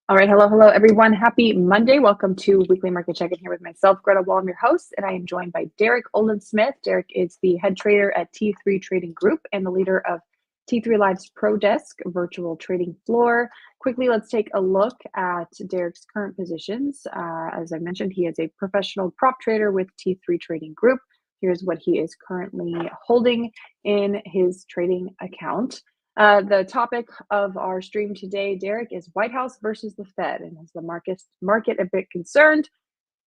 All right. Hello, everyone. Happy Monday. Welcome to Weekly Market Check-in here with myself, Greta Wall. I'm your host, and I am joined by Derrick Oldensmith. Derrick is the head trader at T3 Trading Group and the leader of T3 Live's Pro Desk virtual trading floor. Quickly, let's take a look at Derrick's current positions. As I mentioned, he is a professional prop trader with T3 Trading Group. Here's what he is currently holding in his trading account. The topic of our stream today, Derrick, is White House versus the Fed. And is the market a bit concerned?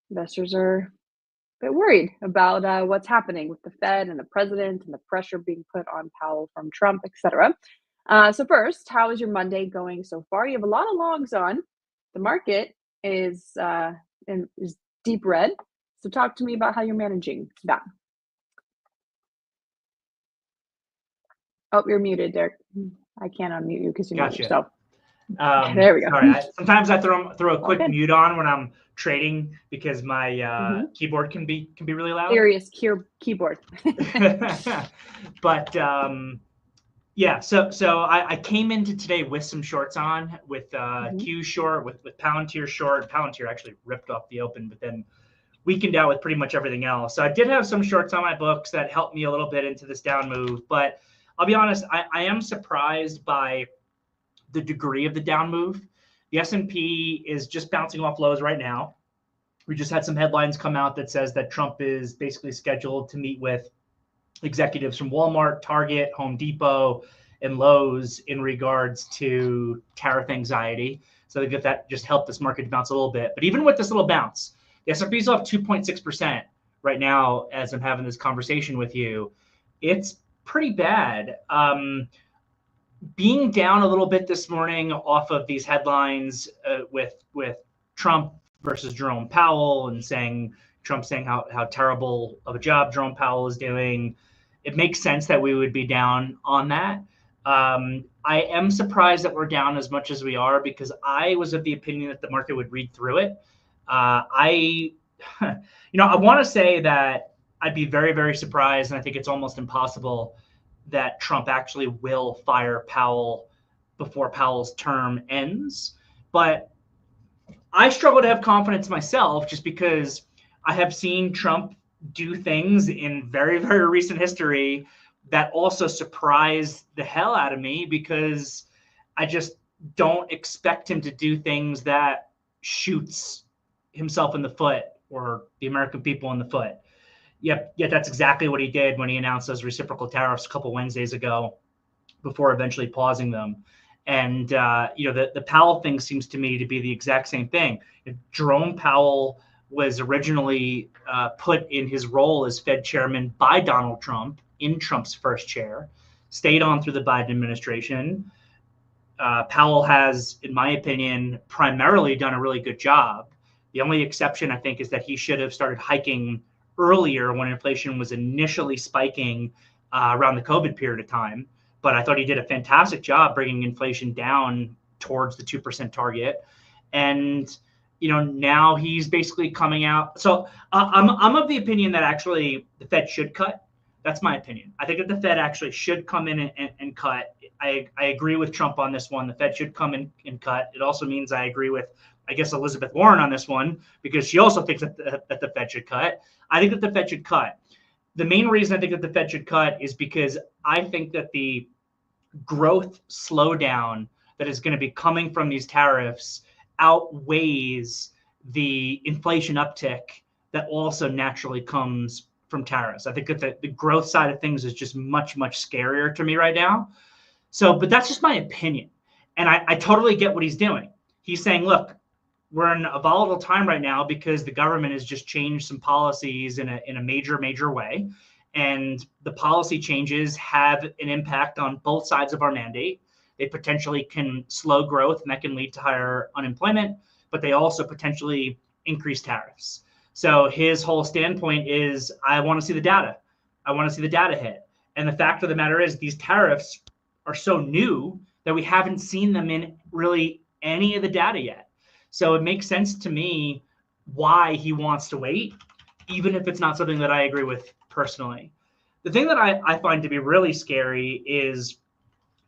Investors are a bit worried about what's happening with the Fed and the president and the pressure being put on Powell from Trump, etc. So first, how is your Monday going so far? You have a lot of longs on. The market is deep red. So talk to me about how you're managing that. Oh, you're muted, Derrick. I can't unmute you because you mute yourself. There we go. Sorry, sometimes I throw a quick mute on when I'm trading because my keyboard can be really loud. Serious keyboard. But yeah, so I came into today with some shorts on, with Q short, with Palantir short. Palantir actually ripped off the open, but then weakened out with pretty much everything else. So I did have some shorts on my books that helped me a little bit into this down move, but I'll be honest, I am surprised by the degree of the down move. The S&P is just bouncing off lows right now. We just had some headlines come out that says that Trump is basically scheduled to meet with executives from Walmart, Target, Home Depot, and Lowe's in regards to tariff anxiety. So that just helped this market bounce a little bit. But even with this little bounce, the S&P is off 2.6% right now as I'm having this conversation with you. It's pretty bad. Being down a little bit this morning off of these headlines with Trump versus Jerome Powell and Trump saying how terrible of a job Jerome Powell is doing, it makes sense that we would be down on that. I am surprised that we're down as much as we are because I was of the opinion that the market would read through it. I want to say that I'd be very, very surprised, and I think it's almost impossible that Trump actually will fire Powell before Powell's term ends. But I struggle to have confidence myself just because I have seen Trump do things in very, very recent history that also surprise the hell out of me because I just don't expect him to do things that shoots himself in the foot or the American people in the foot. Yet that's exactly what he did when he announced those reciprocal tariffs a couple Wednesdays ago before eventually pausing them. And, the Powell thing seems to me to be the exact same thing. If Jerome Powell was originally put in his role as Fed chairman by Donald Trump in Trump's first chair, stayed on through the Biden administration. Powell has, in my opinion, primarily done a really good job. The only exception, I think, is that he should have started hiking earlier when inflation was initially spiking around the COVID period of time. But I thought he did a fantastic job bringing inflation down towards the 2% target. And, now he's basically coming out. So I'm of the opinion that actually the Fed should cut. That's my opinion. I think that the Fed actually should come in and cut. I agree with Trump on this one. The Fed should come in and cut. It also means I agree with, I guess, Elizabeth Warren on this one, because she also thinks that the Fed should cut. I think that the Fed should cut. The main reason I think that the Fed should cut is because I think that the growth slowdown that is going to be coming from these tariffs outweighs the inflation uptick that also naturally comes from tariffs. I think that the growth side of things is just much, much scarier to me right now. So, but that's just my opinion. And I totally get what he's doing. He's saying, look, we're in a volatile time right now because the government has just changed some policies in a major, major way. And the policy changes have an impact on both sides of our mandate. They potentially can slow growth, and that can lead to higher unemployment, but they also potentially increase tariffs. So his whole standpoint is, I want to see the data. I want to see the data hit. And the fact of the matter is these tariffs are so new that we haven't seen them in really any of the data yet. So it makes sense to me why he wants to wait, even if it's not something that I agree with personally. The thing that I find to be really scary is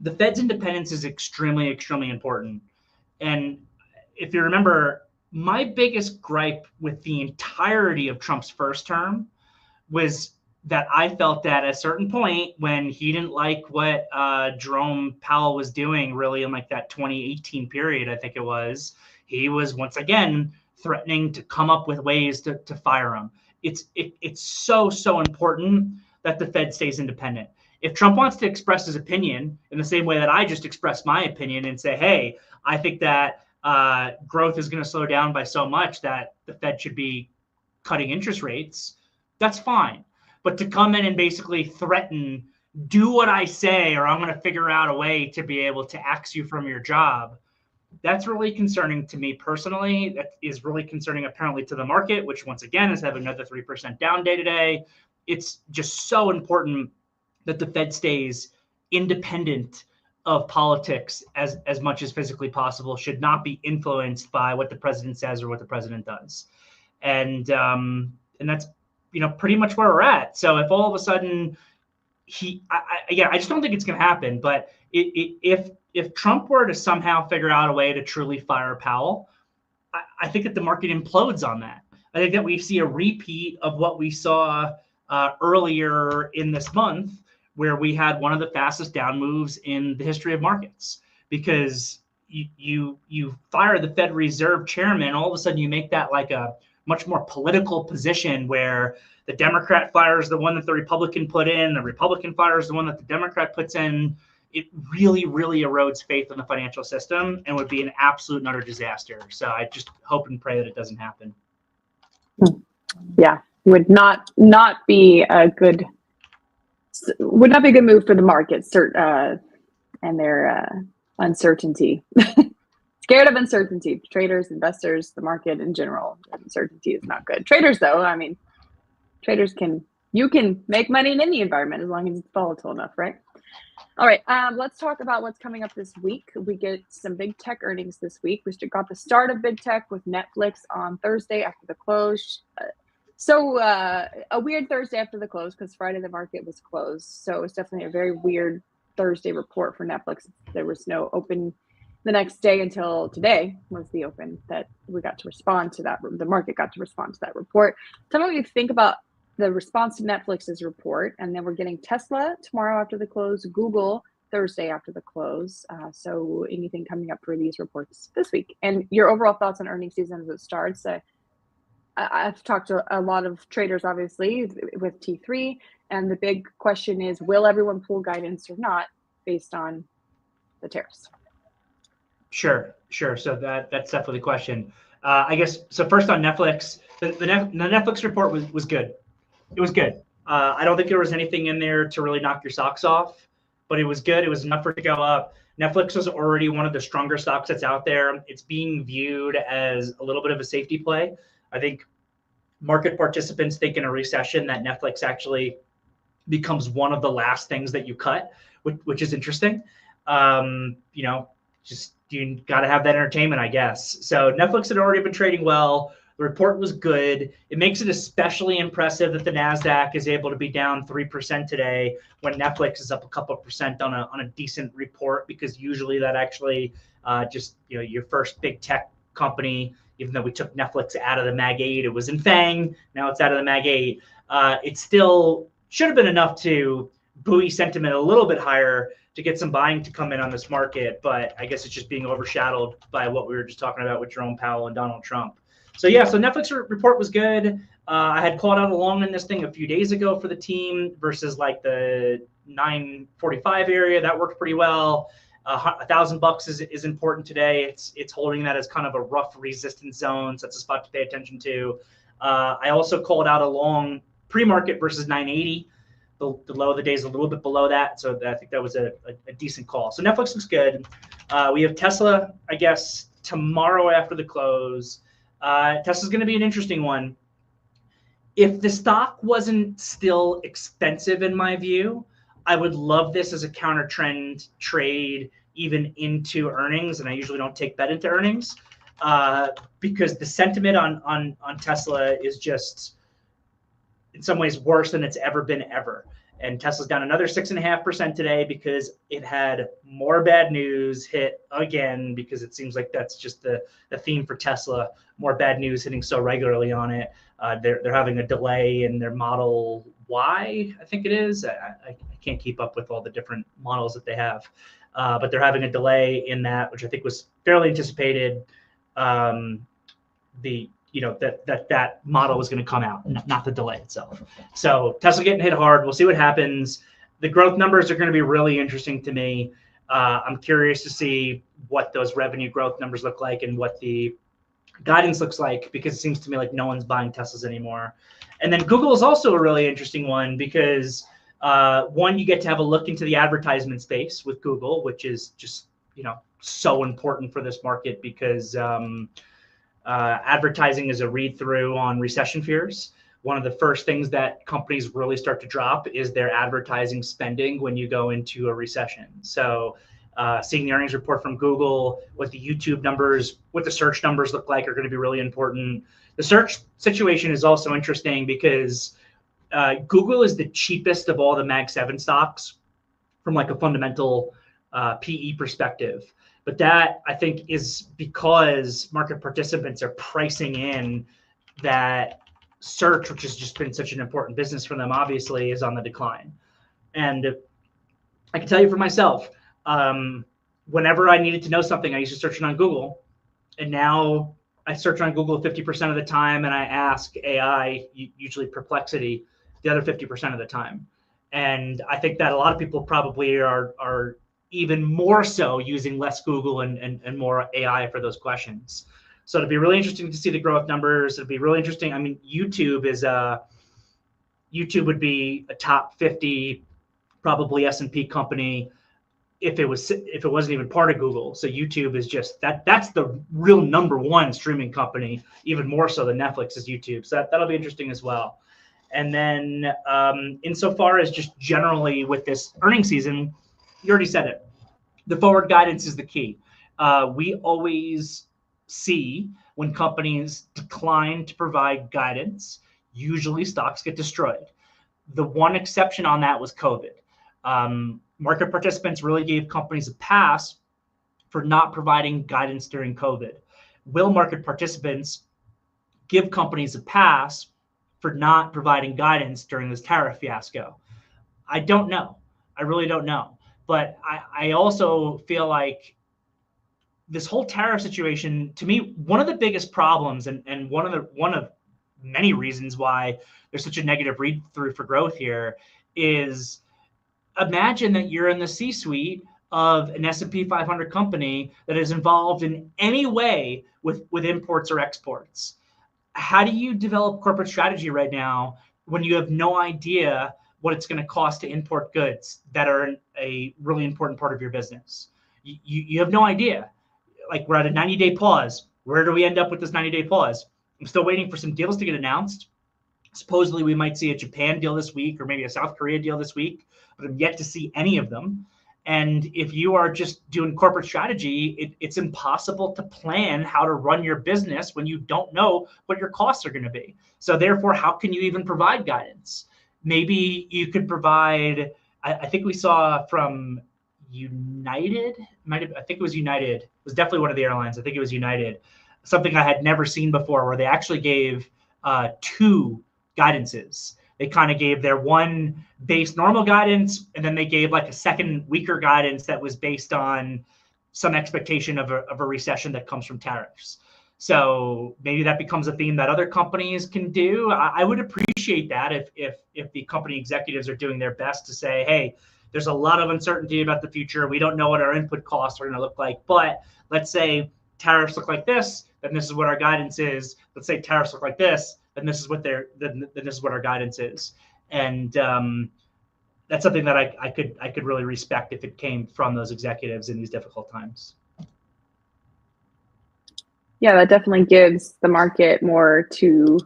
the Fed's independence is extremely, extremely important. And if you remember, my biggest gripe with the entirety of Trump's first term was that I felt that at a certain point when he didn't like what Jerome Powell was doing really in like that 2018 period, I think it was, he was once again threatening to come up with ways to fire him. It's so important that the Fed stays independent. If Trump wants to express his opinion in the same way that I just expressed my opinion and say, hey, I think that growth is going to slow down by so much that the Fed should be cutting interest rates, that's fine. But to come in and basically threaten, do what I say, or I'm going to figure out a way to be able to axe you from your job, that's really concerning to me personally. That is really concerning apparently to the market, which once again is having another 3% down day today. It's just so important that the Fed stays independent of politics as much as physically possible, should not be influenced by what the president says or what the president does. And that's, pretty much where we're at. So if all of a sudden I just don't think it's going to happen. But if Trump were to somehow figure out a way to truly fire Powell, I think that the market implodes on that. I think that we see a repeat of what we saw earlier in this month, where we had one of the fastest down moves in the history of markets, because you fire the Fed Reserve chairman, all of a sudden you make that like a much more political position where the Democrat fires the one that the Republican put in, the Republican fires the one that the Democrat puts in. It really, really erodes faith in the financial system and would be an absolute and utter disaster. So I just hope and pray that it doesn't happen. Yeah, would not be a good move for the markets and their uncertainty. Scared of uncertainty. Traders, investors, the market in general. Uncertainty is not good. Traders, though, I mean, you can make money in any environment as long as it's volatile enough, right? All right, let's talk about what's coming up this week. We get some big tech earnings this week. We got the start of big tech with Netflix on Thursday after the close. A weird Thursday after the close, because Friday the market was closed. So it's definitely a very weird Thursday report for Netflix. There was no open the next day until today was the open that we got to respond to that. The market got to respond to that report. Tell me what you think about the response to Netflix's report. And then we're getting Tesla tomorrow after the close, Google Thursday after the close. So anything coming up for these reports this week? And your overall thoughts on earnings season as it starts? I've talked to a lot of traders, obviously, with T3. And the big question is, will everyone pull guidance or not based on the tariffs? Sure. So that's definitely the question. I guess, so first on Netflix, the Netflix report was good. It was good. I don't think there was anything in there to really knock your socks off, but it was good. It was enough for it to go up. Netflix was already one of the stronger stocks that's out there. It's being viewed as a little bit of a safety play. I think market participants think in a recession that Netflix actually becomes one of the last things that you cut, which is interesting. Just you got to have that entertainment, I guess. So Netflix had already been trading well. The report was good. It makes it especially impressive that the NASDAQ is able to be down 3% today when Netflix is up a couple of percent on a decent report, because usually that actually your first big tech company, even though we took Netflix out of the Mag 8, it was in FANG. Now it's out of the Mag 8. It still should have been enough to buoy sentiment a little bit higher to get some buying to come in on this market. But I guess it's just being overshadowed by what we were just talking about with Jerome Powell and Donald Trump. So Netflix report was good. I had called out a long in this thing a few days ago for the team versus like the 945 area. That worked pretty well. $1,000 is important today. It's holding that as kind of a rough resistance zone. So that's a spot to pay attention to. I also called out a long pre-market versus 980. The low of the day is a little bit below that. So I think that was a decent call. So Netflix looks good. We have Tesla, I guess, tomorrow after the close. Tesla's going to be an interesting one. If the stock wasn't still expensive, in my view, I would love this as a counter trend trade even into earnings. And I usually don't take bet into earnings because the sentiment on Tesla is just in some ways worse than it's ever been ever. And Tesla's down another 6.5% today because it had more bad news hit again, because it seems like that's just the theme for Tesla, more bad news hitting so regularly on it. They're having a delay in their Model Y, I think it is. I can't keep up with all the different models that they have. But they're having a delay in that, which I think was fairly anticipated. That model was going to come out, not the delay itself. So Tesla getting hit hard. We'll see what happens. The growth numbers are going to be really interesting to me. I'm curious to see what those revenue growth numbers look like and what the guidance looks like, because it seems to me like no one's buying Teslas anymore. And then Google is also a really interesting one, because one, you get to have a look into the advertisement space with Google, which is just so important for this market, because advertising is a read-through on recession fears. One of the first things that companies really start to drop is their advertising spending when you go into a recession. So seeing the earnings report from Google, what the YouTube numbers, what the search numbers look like are going to be really important. The search situation is also interesting because Google is the cheapest of all the Mag 7 stocks from like a fundamental PE perspective. But that, I think, is because market participants are pricing in that search, which has just been such an important business for them, obviously, is on the decline. And I can tell you for myself, whenever I needed to know something, I used to search it on Google. And now I search on Google 50% of the time, and I ask AI, usually Perplexity, the other 50% of the time. And I think that a lot of people probably are even more so using less Google and more AI for those questions. So it'll be really interesting to see the growth numbers. It'll be really interesting. I mean, YouTube would be a top 50, probably S&P company if it wasn't even part of Google. So YouTube is just that's the real number one streaming company, even more so than Netflix is YouTube. So that'll be interesting as well. And then insofar as just generally with this earnings season, you already said it. The forward guidance is the key. We always see when companies decline to provide guidance, usually stocks get destroyed. The one exception on that was COVID. Market participants really gave companies a pass for not providing guidance during COVID. Will market participants give companies a pass for not providing guidance during this tariff fiasco? I don't know. I really don't know. But I also feel like this whole tariff situation, to me, one of the biggest problems and one of many reasons why there's such a negative read-through for growth here is, imagine that you're in the C-suite of an S&P 500 company that is involved in any way with imports or exports. How do you develop corporate strategy right now when you have no idea what it's going to cost to import goods that are a really important part of your business? You have no idea. Like, we're at a 90-day pause. Where do we end up with this 90-day pause? I'm still waiting for some deals to get announced. Supposedly, we might see a Japan deal this week or maybe a South Korea deal this week, but I'm yet to see any of them. And if you are just doing corporate strategy, it's impossible to plan how to run your business when you don't know what your costs are going to be. So therefore, how can you even provide guidance? Maybe you could provide, I think we saw from United, I think it was United, it was definitely one of the airlines, I think it was United, something I had never seen before, where they actually gave two guidances. They kind of gave their one base normal guidance, and then they gave like a second weaker guidance that was based on some expectation of a recession that comes from tariffs. So maybe that becomes a theme that other companies can do. I would appreciate that if the company executives are doing their best to say, hey, there's a lot of uncertainty about the future. We don't know what our input costs are going to look like. But let's say tariffs look like this, then this is what our guidance is. Let's say tariffs look like this, then this is what this is what our guidance is. And that's something that I could really respect if it came from those executives in these difficult times. Yeah, that definitely gives the market more to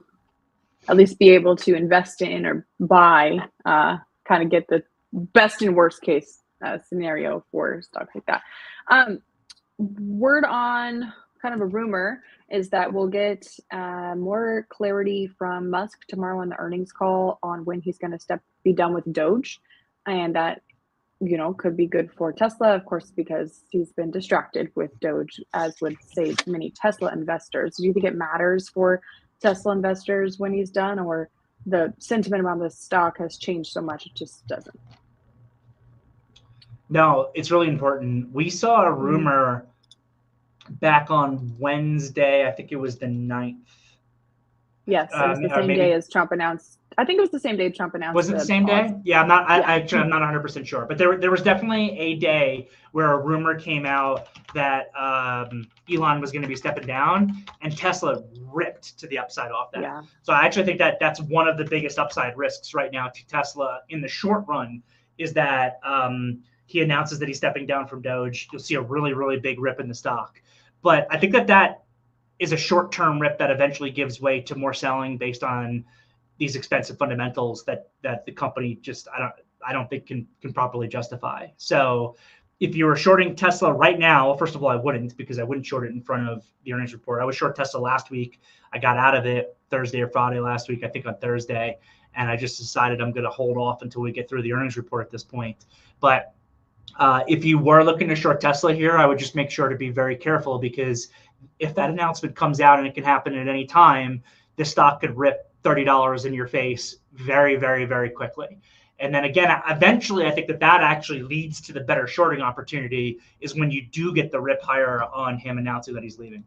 at least be able to invest in or buy, kind of get the best and worst case scenario for stocks like that. Word on kind of a rumor is that we'll get more clarity from Musk tomorrow on the earnings call on when he's going to be done with Doge, and that could be good for Tesla, of course, because he's been distracted with Doge, as would say many Tesla investors. Do you think it matters for Tesla investors when he's done, or the sentiment around the stock has changed so much it just doesn't? No, it's really important. We saw a rumor back on Wednesday. I think it was the 9th. Yes, it was the same day as Trump announced. I think it was the same day Trump announced. Was it the same day? Yeah, I'm not. I'm not 100% sure, but there was definitely a day where a rumor came out that Elon was going to be stepping down, and Tesla ripped to the upside off that. Yeah. So I actually think that that's one of the biggest upside risks right now to Tesla in the short run is that he announces that he's stepping down from Doge. You'll see a really, really big rip in the stock, but I think that is a short-term rip that eventually gives way to more selling based on these expensive fundamentals that the company just I don't think can properly justify. So if you were shorting Tesla right now, first of all, I wouldn't, because I wouldn't short it in front of the earnings report. I was short Tesla last week. I got out of it Thursday or Friday last week, I think on Thursday, and I just decided I'm going to hold off until we get through the earnings report at this point. But if you were looking to short Tesla here, I would just make sure to be very careful, because if that announcement comes out, and it can happen at any time, the stock could rip $30 in your face very, very, very quickly. And then again, eventually, I think that actually leads to the better shorting opportunity is when you do get the rip higher on him announcing that he's leaving.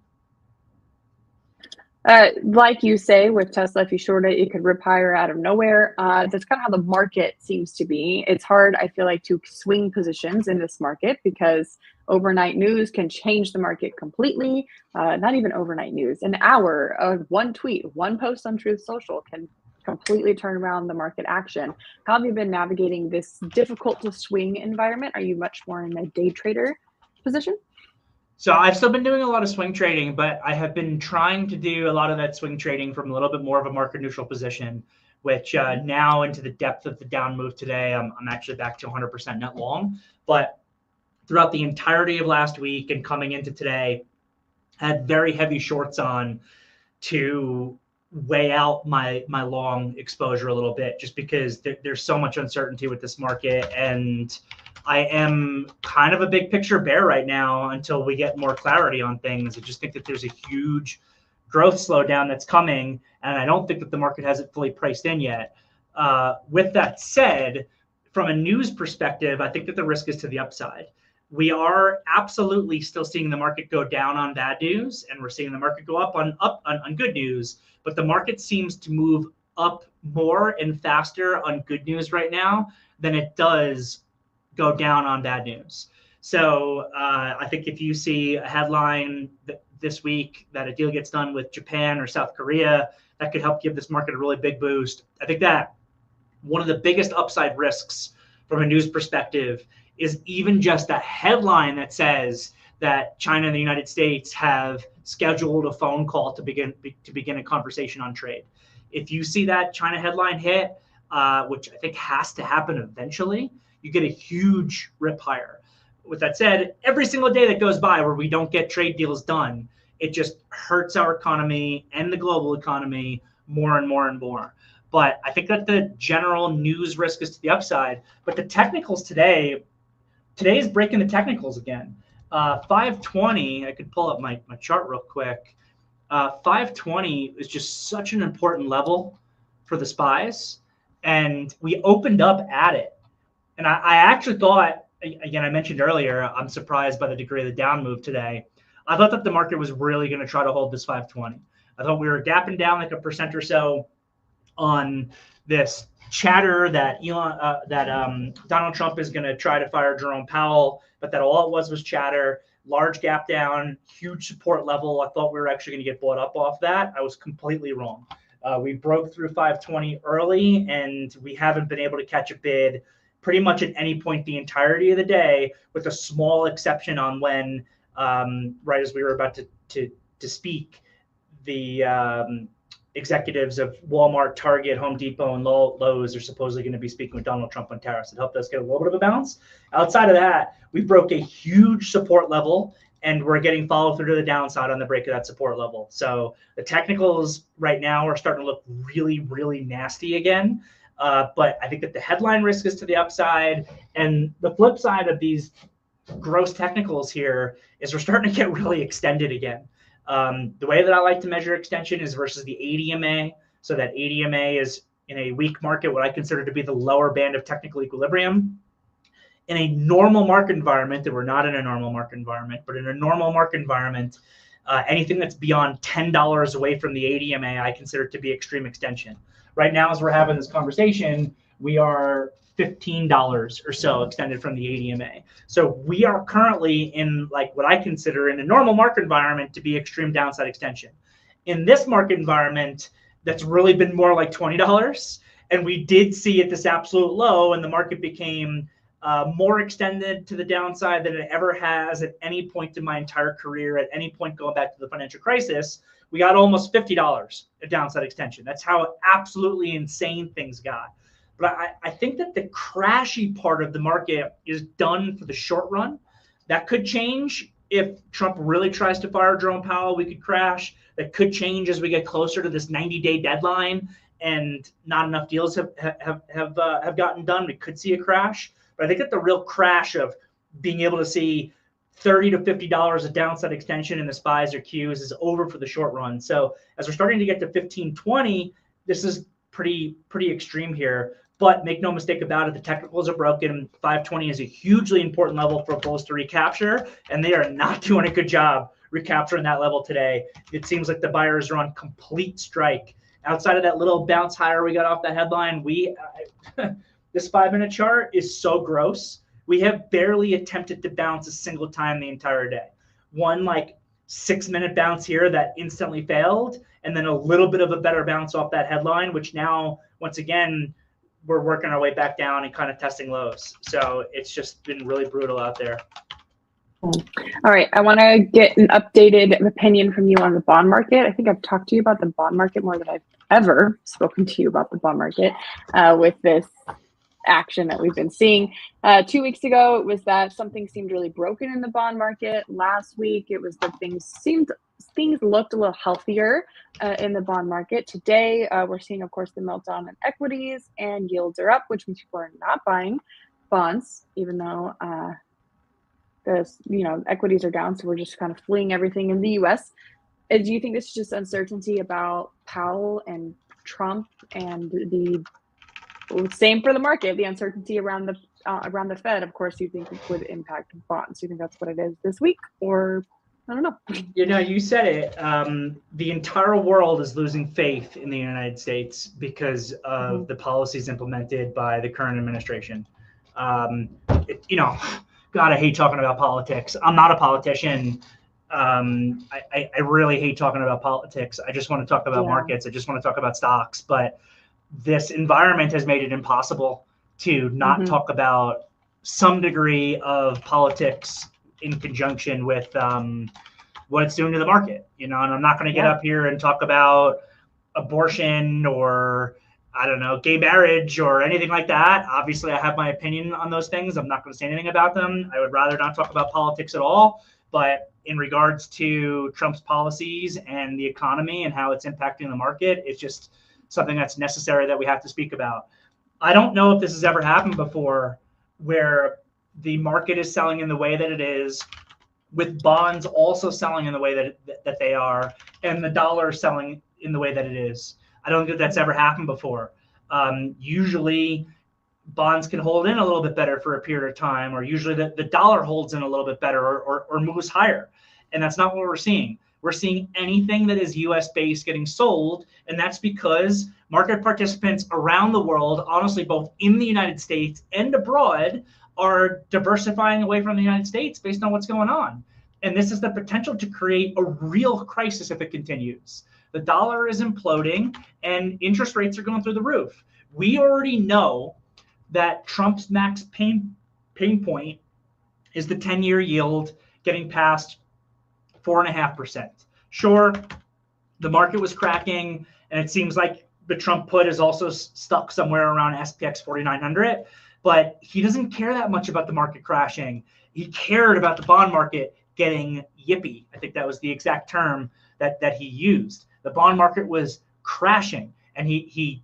Like you say, with Tesla, if you short it, you could rip higher out of nowhere. That's kind of how the market seems to be. It's hard, I feel like, to swing positions in this market because overnight news can change the market completely. Not even overnight news. An hour of one tweet, one post on Truth Social can completely turn around the market action. How have you been navigating this difficult to swing environment? Are you much more in a day trader position? So I've still been doing a lot of swing trading, but I have been trying to do a lot of that swing trading from a little bit more of a market neutral position, which now into the depth of the down move today, I'm actually back to 100% net long. But throughout the entirety of last week and coming into today, I had very heavy shorts on to weigh out my long exposure a little bit, just because there's so much uncertainty with this market, and I am kind of a big picture bear right now until we get more clarity on things. I just think that there's a huge growth slowdown that's coming, and I don't think that the market has it fully priced in yet. With that said, from a news perspective, I think that the risk is to the upside. We are absolutely still seeing the market go down on bad news, and we're seeing the market go up on good news, but the market seems to move up more and faster on good news right now than it does go down on bad news. So I think if you see a headline this week that a deal gets done with Japan or South Korea, that could help give this market a really big boost. I think that one of the biggest upside risks from a news perspective is even just a headline that says that China and the United States have scheduled a phone call to begin a conversation on trade. If you see that China headline hit, which I think has to happen eventually, you get a huge rip higher. With that said, every single day that goes by where we don't get trade deals done, it just hurts our economy and the global economy more and more and more. But I think that the general news risk is to the upside. But the technicals today is breaking the technicals again. 520, I could pull up my chart real quick. 520 is just such an important level for the SPYs. And we opened up at it. And I actually thought, again, I mentioned earlier, I'm surprised by the degree of the down move today. I thought that the market was really going to try to hold this 520. I thought we were gapping down like 1% or so on this chatter that Donald Trump is going to try to fire Jerome Powell, but that all it was chatter, large gap down, huge support level. I thought we were actually going to get bought up off that. I was completely wrong. We broke through 520 early, and we haven't been able to catch a bid pretty much at any point the entirety of the day, with a small exception on when, right as we were about to speak, the executives of Walmart, Target, Home Depot, and Lowe's are supposedly going to be speaking with Donald Trump on tariffs. It helped us get a little bit of a bounce. Outside of that, we broke a huge support level, and we're getting follow through to the downside on the break of that support level. So the technicals right now are starting to look really, really nasty again. But I think that the headline risk is to the upside, and the flip side of these gross technicals here is we're starting to get really extended again. The way that I like to measure extension is versus the ADMA. So that ADMA is in a weak market, what I consider to be the lower band of technical equilibrium. In a normal market environment, and we're not in a normal market environment, but in a normal market environment, anything that's beyond $10 away from the ADMA, I consider to be extreme extension. Right now, as we're having this conversation, we are $15 or so extended from the ADMA. So we are currently in like what I consider in a normal market environment to be extreme downside extension. In this market environment, that's really been more like $20. And we did see at this absolute low, and the market became more extended to the downside than it ever has at any point in my entire career, at any point going back to the financial crisis. We got almost $50 a downside extension. That's how absolutely insane things got. But I think that the crashy part of the market is done for the short run. That could change if Trump really tries to fire Jerome Powell. We could crash. That could change as we get closer to this 90-day deadline and not enough deals have gotten done. We could see a crash. But I think that the real crash of being able to see $30 to $50 of downside extension in the SPYs or Qs is over for the short run. So as we're starting to get to 1520, this is pretty extreme here. But make no mistake about it, the technicals are broken. 520 is a hugely important level for bulls to recapture, and they are not doing a good job recapturing that level today. It seems like the buyers are on complete strike. Outside of that little bounce higher we got off the headline, this 5-minute chart is so gross. We have barely attempted to bounce a single time the entire day. One like 6-minute bounce here that instantly failed, and then a little bit of a better bounce off that headline, which now, once again, we're working our way back down and kind of testing lows. So it's just been really brutal out there. All right. I want to get an updated opinion from you on the bond market. I think I've talked to you about the bond market more than I've ever spoken to you about the bond market with this action that we've been seeing. 2 weeks ago, it was that something seemed really broken in the bond market. Last week, it was that things looked a little healthier in the bond market. Today, we're seeing, of course, the meltdown in equities, and yields are up, which means people are not buying bonds, even though equities are down. So we're just kind of fleeing everything in the U.S. Do you think this is just uncertainty about Powell and Trump, and the same for the market, the uncertainty around the Fed? Of course, you think it would impact bonds. Do you think that's what it is this week, or I don't know? You said it. The entire world is losing faith in the United States because of the policies implemented by the current administration. God, I hate talking about politics. I'm not a politician. I really hate talking about politics. I just want to talk about markets. I just want to talk about stocks. But this environment has made it impossible to not talk about some degree of politics in conjunction with what it's doing to the market. And I'm not going to get up here and talk about abortion or, I don't know, gay marriage or anything like that. Obviously, I have my opinion on those things. I'm not going to say anything about them. I would rather not talk about politics at all. But in regards to Trump's policies and the economy and how it's impacting the market, it's just something that's necessary that we have to speak about. I don't know if this has ever happened before, where the market is selling in the way that it is, with bonds also selling in the way that they are, and the dollar selling in the way that it is. I don't think that's ever happened before. Usually bonds can hold in a little bit better for a period of time, or usually the dollar holds in a little bit better or moves higher. And that's not what we're seeing. We're seeing anything that is US based getting sold. And that's because market participants around the world, honestly, both in the United States and abroad, are diversifying away from the United States based on what's going on. And this is the potential to create a real crisis if it continues. The dollar is imploding and interest rates are going through the roof. We already know that Trump's max pain point is the 10-year yield getting past 4.5%. Sure, the market was cracking, and it seems like the Trump put is also stuck somewhere around SPX 4900, but he doesn't care that much about the market crashing. He cared about the bond market getting yippy. I think that was the exact term that he used. The bond market was crashing, and he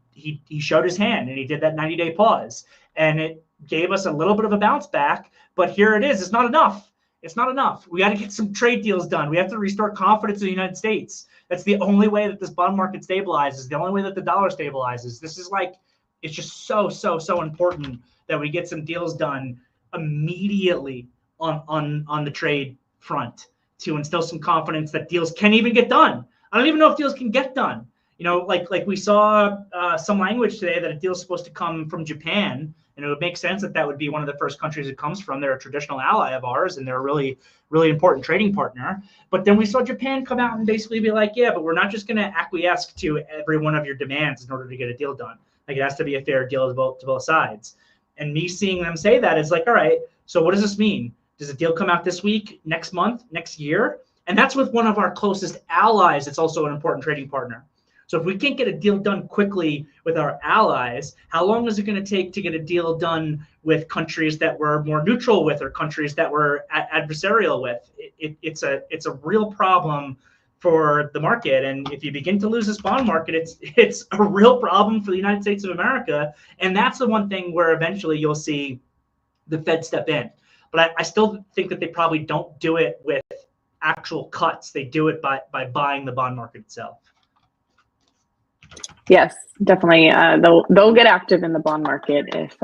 showed his hand, and he did that 90-day pause, and it gave us a little bit of a bounce back. But here it is. It's not enough. It's not enough. We got to get some trade deals done. We have to restore confidence in the United States. That's the only way that this bond market stabilizes, the only way that the dollar stabilizes. This is like, it's just so important that we get some deals done immediately on the trade front to instill some confidence that deals can even get done. I don't even know if deals can get done. You know, like we saw some language today that a deal is supposed to come from Japan, and it would make sense that that would be one of the first countries it comes from. They're a traditional ally of ours, and they're a really, really important trading partner. But then we saw Japan come out and basically be like, yeah, but we're not just going to acquiesce to every one of your demands in order to get a deal done. Like, it has to be a fair deal to both sides. And me seeing them say that is like, all right, so what does this mean? Does a deal come out this week, next month, next year? And that's with one of our closest allies. It's also an important trading partner. So if we can't get a deal done quickly with our allies, how long is it going to take to get a deal done with countries that we're more neutral with, or countries that we're adversarial with? It's a real problem for the market. And if you begin to lose this bond market, it's a real problem for the United States of America. And that's the one thing where eventually you'll see the Fed step in. But I still think that they probably don't do it with actual cuts. They do it by buying the bond market itself. Yes, definitely. They'll get active in the bond market if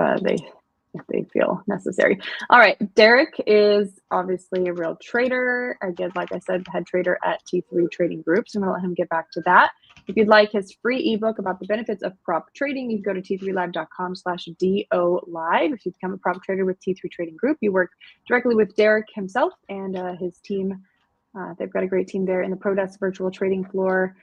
they feel necessary. All right, Derrick is obviously a real trader. Again, like I said, head trader at T3 Trading Group. So I'm going to let him get back to that. If you'd like his free ebook about the benefits of prop trading, you can go to t3live.com/DO-live. If you become a prop trader with T3 Trading Group, you work directly with Derrick himself and his team. They've got a great team there in the ProDesk virtual trading floor.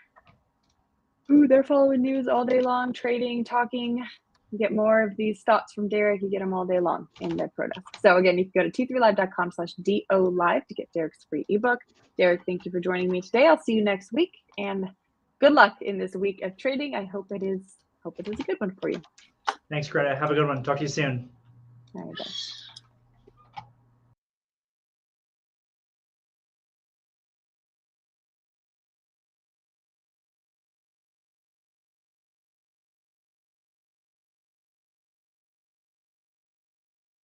Ooh, they're following news all day long, trading, talking. You get more of these thoughts from Derrick. You get them all day long in the ProDesk. So again, you can go to t3live.com/DO-live to get Derrick's free ebook. Derrick, thank you for joining me today. I'll see you next week, and good luck in this week of trading. I hope it is a good one for you. Thanks, Greta. Have a good one. Talk to you soon. All right, bye.